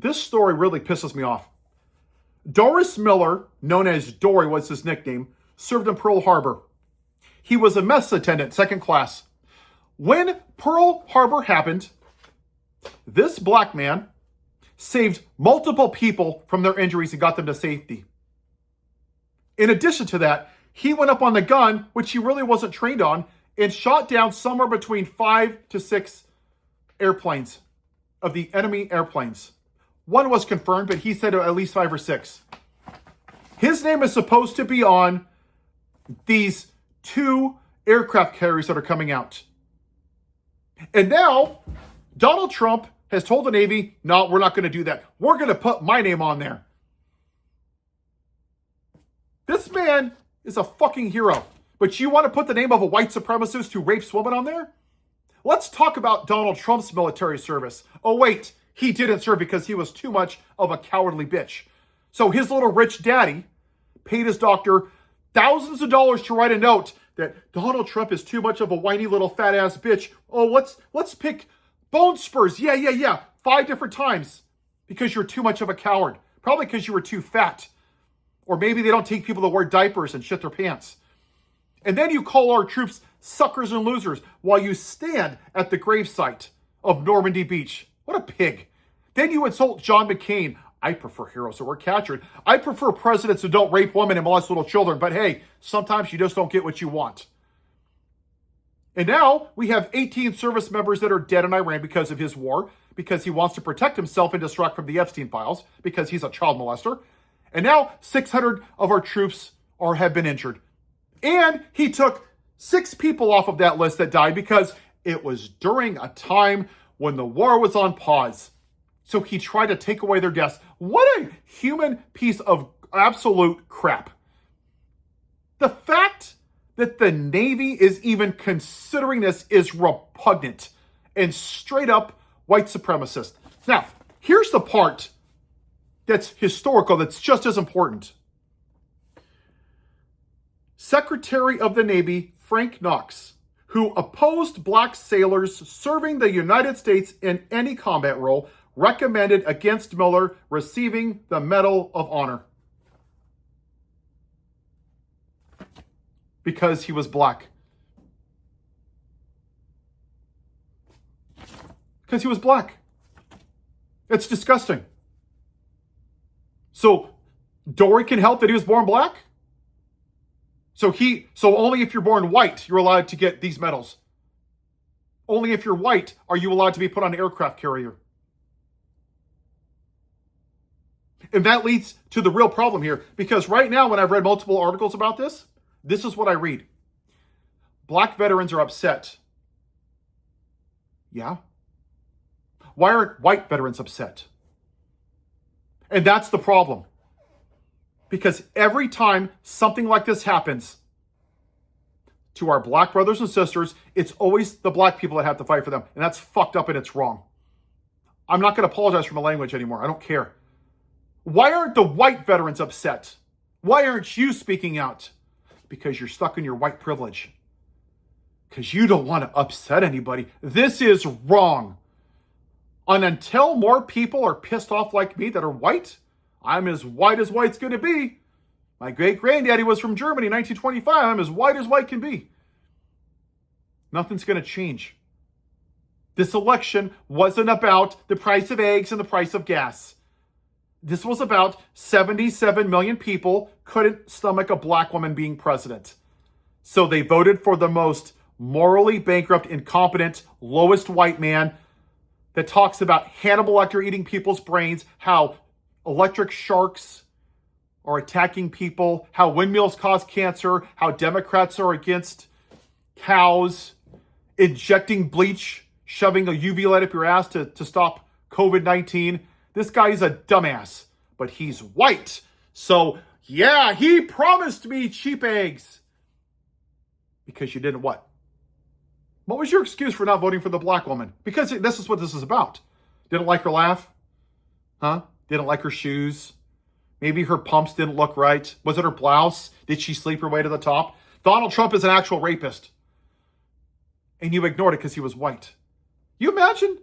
This story really pisses me off. Doris Miller, known as Dorie was his nickname, served in Pearl Harbor. He was a mess attendant, second class. When Pearl Harbor happened, this black man saved multiple people from their injuries and got them to safety. In addition to that, he went up on the gun, which he really wasn't trained on, and shot down somewhere between 5 to 6 airplanes of the enemy airplanes. One was confirmed, but he said at least 5 or 6. His name is supposed to be on these 2 aircraft carriers that are coming out. And now, Donald Trump has told the Navy, no, we're not going to do that. We're going to put my name on there. This man is a fucking hero. But you want to put the name of a white supremacist who rapes women on there? Let's talk about Donald Trump's military service. Oh, wait, he didn't serve because he was too much of a cowardly bitch. So his little rich daddy paid his doctor thousands of dollars to write a note that Donald Trump is too much of a whiny little fat ass bitch. Oh, let's pick bone spurs. Yeah. 5 different times because you're too much of a coward. Probably because you were too fat. Or maybe they don't take people that wear diapers and shit their pants. And then you call our troops suckers and losers while you stand at the gravesite of Normandy Beach. What a pig. Then you insult John McCain. I prefer heroes that were captured. I prefer presidents who don't rape women and molest little children. But hey, sometimes you just don't get what you want. And now we have 18 service members that are dead in Iran because of his war, because he wants to protect himself and distract from the Epstein files, because he's a child molester. And now 600 of our troops have been injured. And he took 6 people off of that list that died because it was during a time when the war was on pause. So he tried to take away their deaths. What a human piece of absolute crap. The fact that the Navy is even considering this is repugnant and straight up white supremacist. Now, here's the part that's historical, that's just as important. Secretary of the Navy Frank Knox, who opposed black sailors serving the United States in any combat role, recommended against Miller receiving the Medal of Honor. Because he was black. Because he was black. It's disgusting. So Dorie can help that he was born black? So only if you're born white, you're allowed to get these medals. Only if you're white are you allowed to be put on an aircraft carrier. And that leads to the real problem here. Because right now, when I've read multiple articles about this is what I read. Black veterans are upset. Yeah. Why aren't white veterans upset? And that's the problem. Because every time something like this happens to our black brothers and sisters, it's always the black people that have to fight for them. And that's fucked up and it's wrong. I'm not going to apologize for my language anymore. I don't care. Why aren't the white veterans upset? Why aren't you speaking out? Because you're stuck in your white privilege. Because you don't want to upset anybody. This is wrong. And until more people are pissed off like me that are white, I'm as white as white's going to be. My great-granddaddy was from Germany in 1925. I'm as white as white can be. Nothing's going to change. This election wasn't about the price of eggs and the price of gas. This was about 77 million people couldn't stomach a black woman being president. So they voted for the most morally bankrupt, incompetent, lowest white man that talks about Hannibal Lecter eating people's brains, how electric sharks are attacking people, how windmills cause cancer, how Democrats are against cows, injecting bleach, shoving a UV light up your ass to stop COVID-19. This guy's a dumbass, but he's white. So, yeah, he promised me cheap eggs. Because you didn't what? What was your excuse for not voting for the black woman? Because this is what this is about. Didn't like her laugh? Huh? Didn't like her shoes? Maybe her pumps didn't look right? Was it her blouse? Did she sleep her way to the top? Donald Trump is an actual rapist. And you ignored it because he was white. You imagine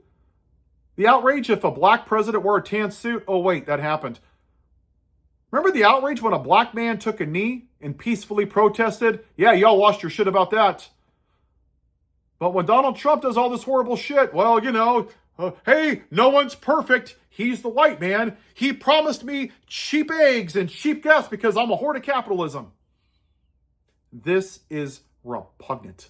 The outrage if a black president wore a tan suit? Oh, wait, that happened. Remember the outrage when a black man took a knee and peacefully protested? Yeah, y'all lost your shit about that. But when Donald Trump does all this horrible shit, well, hey, no one's perfect. He's the white man. He promised me cheap eggs and cheap gas because I'm a whore to capitalism. This is repugnant.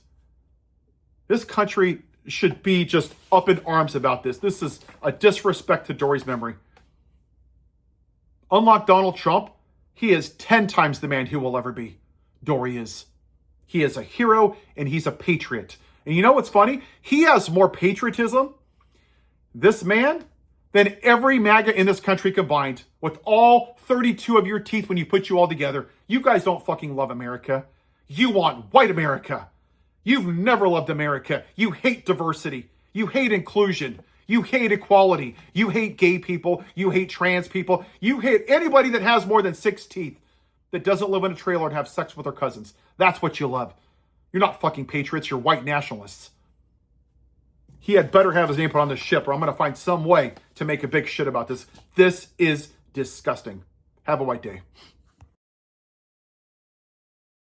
This country should be just up in arms about this. This is a disrespect to Dorie's memory. Unlike Donald Trump, he is 10 times the man he will ever be. Dorie is. He is a hero and he's a patriot. And you know what's funny? He has more patriotism, this man, than every MAGA in this country combined. With all 32 of your teeth when you put you all together. You guys don't fucking love America. You want white America. You've never loved America. You hate diversity. You hate inclusion. You hate equality. You hate gay people. You hate trans people. You hate anybody that has more than 6 teeth, that doesn't live in a trailer and have sex with their cousins. That's what you love. You're not fucking patriots. You're white nationalists. He had better have his name put on the ship, or I'm going to find some way to make a big shit about this. This is disgusting. Have a white day.